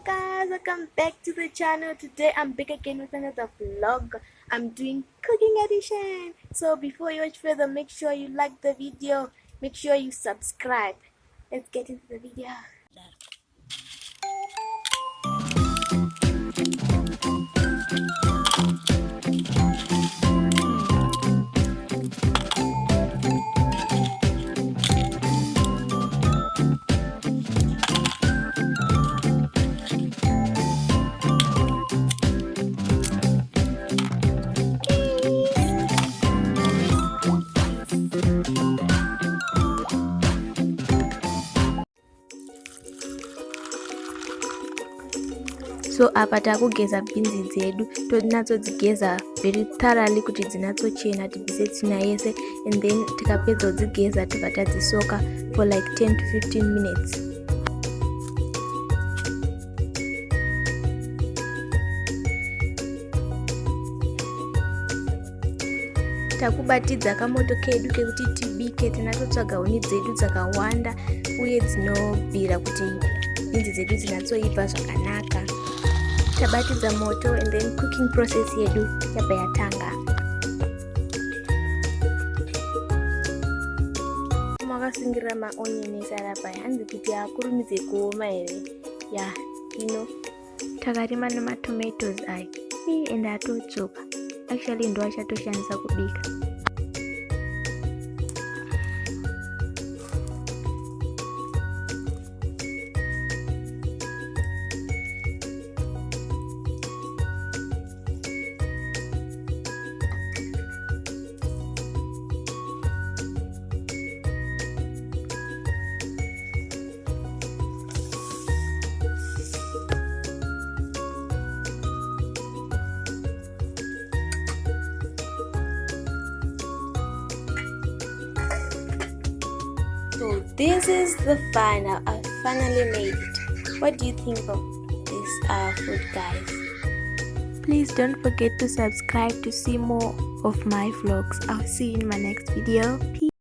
guys, welcome back to the channel. Today I'm back again with another vlog. I'm doing cooking edition. So before you watch further, make sure you like the video, make sure you subscribe. Let's get into the video. So apa takugeza bhinzi dzedu, todzinatsodzigeza very thoroughly kuti dzinatsochena tibvise tsvina yese, and then tikapedza kudzigeza tobva tadzisoka for like 10 to 15 minutes. Takubatidza kamoto kedu kekuti tibike, tinatotsvaga huni dzedu dzakawanda uye dzinobvira kuti bhinzi dzedu dzinatsoibva zvakanaka. Tabatidza moto and then cooking process yedu yabva yatanga. Makasungirira maonyeni arapa hanzi kuti akurumidze kuoma here. Ya, takarima nematomatoes aya. And atotsoka. Actually ndo achatoshandisa kubika. So this is the final. I finally made it. What do you think of this food, guys? Please don't forget to subscribe to see more of my vlogs. I'll see you in my next video. Peace.